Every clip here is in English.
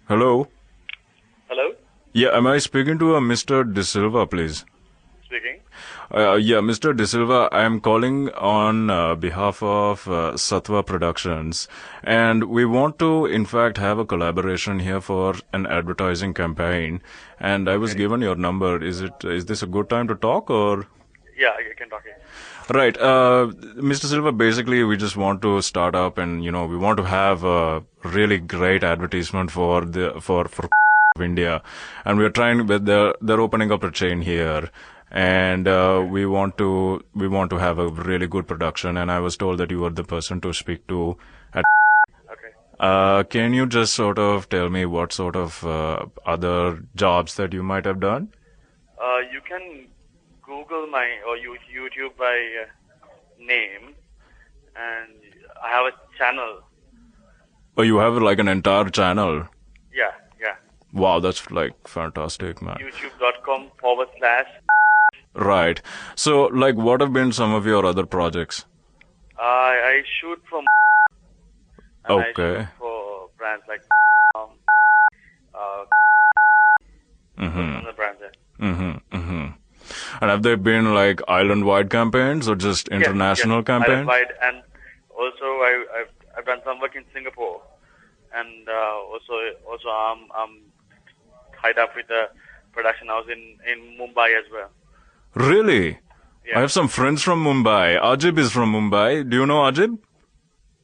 Hello? Hello? Yeah, am I speaking to Mr. De Silva, please? Speaking. Yeah, Mr. De Silva, I am calling on behalf of Sattva Productions, and we want to, in fact, have a collaboration here for an advertising campaign. And I was given your number. Is this a good time to talk, or? Yeah, you can talk here. Right, Mr. Silva. Basically, we just want to start up, and we want to have a really great advertisement for India, and we are trying. But they're opening up a chain here, and we want to have a really good production. And I was told that you were the person to speak to. Okay. Can you just sort of tell me what sort of other jobs that you might have done? You can Google or YouTube by name, and I have a channel. Oh, you have like an entire channel. Yeah. Wow, that's like fantastic, man. YouTube.com/. Right. So, like, what have been some of your other projects? I shoot from. And Okay. I shoot for brands like. Other brands there. And have they been like island-wide campaigns or just international campaigns? Island-wide, and also I've done some work in Singapore, and also I'm tied up with the production house in Mumbai as well. Really? Yeah. I have some friends from Mumbai. Ajib is from Mumbai. Do you know Ajib?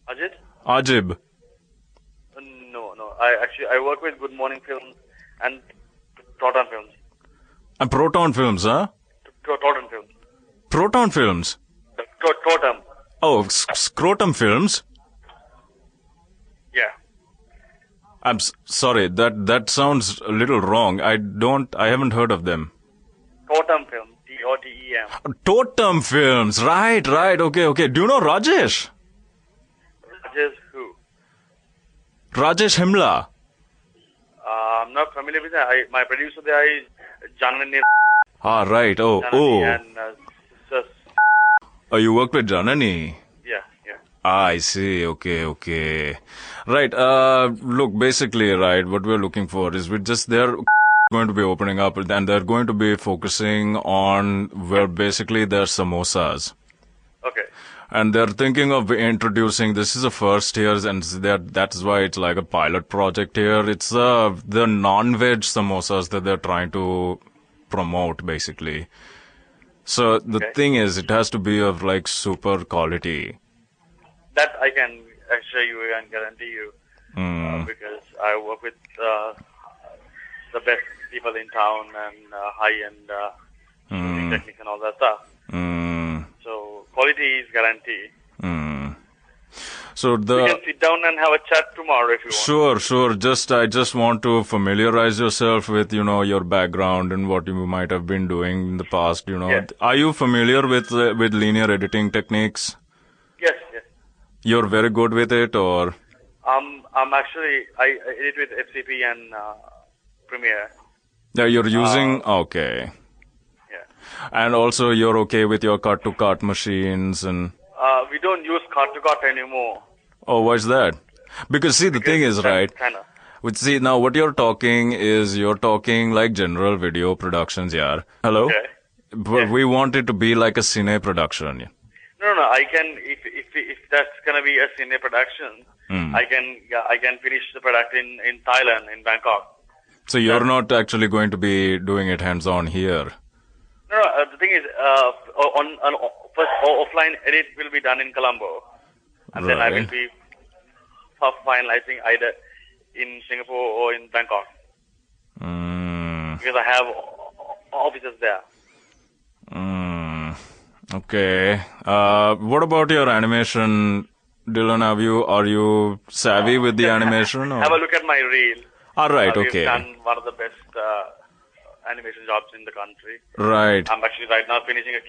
Ajit? Ajib. No. I work with Good Morning Films and Proton Films. And Proton Films, huh? Proton Films. Proton Films? Totem. Oh, Scrotum Films? Yeah. I'm sorry, that sounds a little wrong. I haven't heard of them. Totem Films. Totem. Totem Films, right, okay. Do you know Rajesh? Rajesh who? Rajesh Himla. I'm not familiar with that. My producer there is Janani. Ah, right. Oh. And Oh, you work with Janani? Yeah. I see. Okay. Right. Look, basically, right, what we're looking for is they're going to be opening up, and they're going to be focusing on where basically they're samosas. Okay. And they're thinking of introducing, this is a first year, and that's why it's like a pilot project here. It's the non-veg samosas that they're trying to promote, basically. So the thing is, it has to be of like super quality. That I can assure you and guarantee you, because I work with the best people in town and high-end techniques and all that stuff. So quality is guaranteed. So We can sit down and have a chat tomorrow if you want. Sure. I just want to familiarize yourself with, your background and what you might have been doing in the past, Yeah. Are you familiar with linear editing techniques? Yes. You're very good with it, or? I'm actually, I edit with FCP and Premiere. Yeah, you're using, okay. Yeah. And also you're okay with your cut-to-cut machines and... We don't use cut-to-cut anymore. Oh, why's that? Because the thing is, right, now what you're talking like general video productions, yeah. Hello? Okay. But we want it to be like a cine production. No, I can, if that's gonna be a cine production, I can finish the product in Thailand, in Bangkok. So you're not actually going to be doing it hands-on here? No, the thing is, first offline edit will be done in Colombo, and then I will be finalizing either in Singapore or in Bangkok, because I have offices there. Okay. What about your animation, Dylan? Are you savvy with the animation? Or? Have a look at my reel. All right. We've Okay. done one of the best animation jobs in the country. Right. I'm actually right now finishing a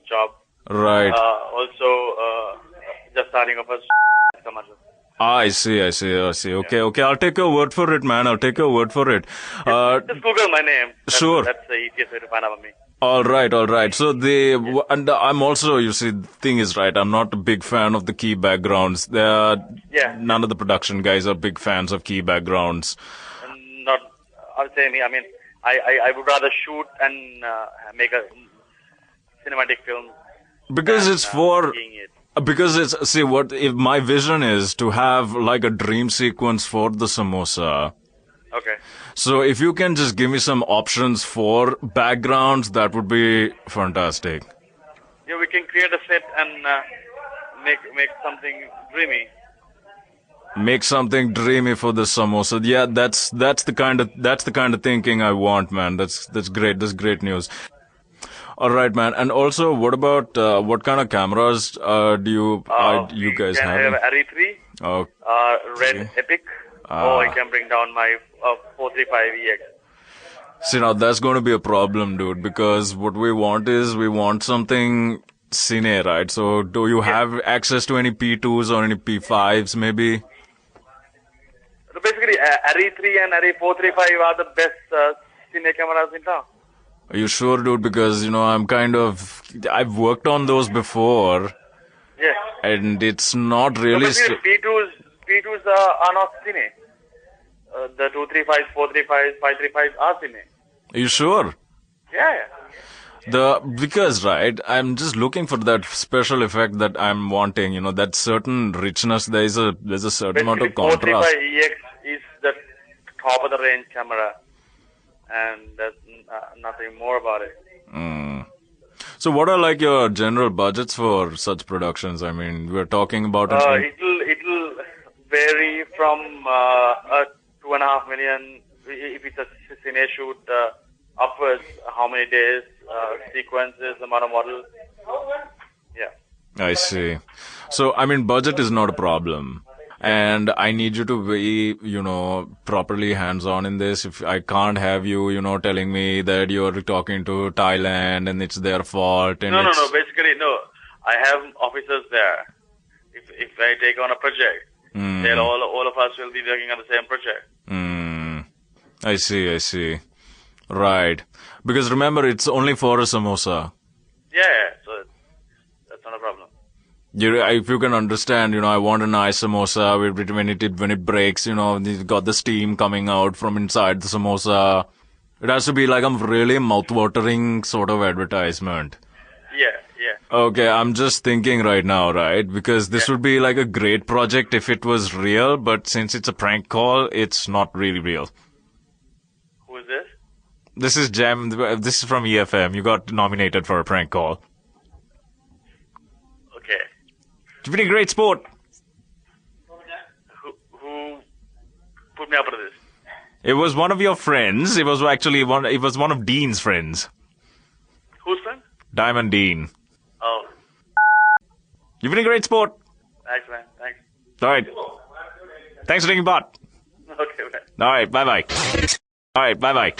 job. Right. Also, just starting off a commercial. I see. Okay. I'll take your word for it, man. I'll take your word for it. Just Google my name. Sure. That's the easiest way to find out about me. All right. So and I'm also, you see, the thing is, right, I'm not a big fan of the key backgrounds. None of the production guys are big fans of key backgrounds. Not, I would say me. I mean, I would rather shoot and make a cinematic film. Because than, it's for, seeing it. because it's, see, what, if my vision is to have like a dream sequence for the samosa. Okay. So if you can just give me some options for backgrounds, that would be fantastic. Yeah, we can create a set and make something dreamy. Make something dreamy for the samosa. Yeah, that's the kind of thinking I want, man. That's great. That's great news. All right, man. And also, what about what kind of cameras do you guys have? have? I have Arri 3, Oh, Red Epic, or I can bring down my 435EX. see, now that's going to be a problem, dude, because what we want something cine, right? So do you have access to any P2s or any P5s maybe? So basically, Arri 3 and Arri 435 are the best cine cameras in town. Are you sure, dude? Because, I've worked on those before, Yes. and it's not really... So P2s are not cine. The 235s, 435s, 535s are cine. Are you sure? Yeah. Because, right, I'm just looking for that special effect that I'm wanting, that certain richness, there's a certain amount of contrast. 435EX is the top of the range camera, and there's nothing more about it. So what are like your general budgets for such productions? I mean, we're talking about... It'll vary from 2.5 million, if it's a cine shoot, upwards, how many days, sequences, amount of models. Yeah. I see. So, I mean, budget is not a problem. And I need you to be, properly hands-on in this. If I can't have you, telling me that you're talking to Thailand and it's their fault. And No. Basically, no. I have officers there. If I take on a project, then all of us will be working on the same project. I see. Right. Because remember, it's only for a samosa. Yeah. So that's not a problem. If you can understand, I want a nice samosa when it breaks, you've got the steam coming out from inside the samosa. It has to be like a really mouth-watering sort of advertisement. Yeah. Okay, I'm just thinking right now, right? Because this would be like a great project if it was real, but since it's a prank call, it's not really real. Who is this? This is Jem. This is from EFM. You got nominated for a prank call. Okay. You've been a great sport. Who put me up for this? It was one of your friends. It was one of Dean's friends. Whose friend? Diamond Dean. Oh. You've been a great sport. Thanks, man. Thanks. All right. Thanks for taking part. Okay, man. All right. Bye-bye. All right. Bye-bye.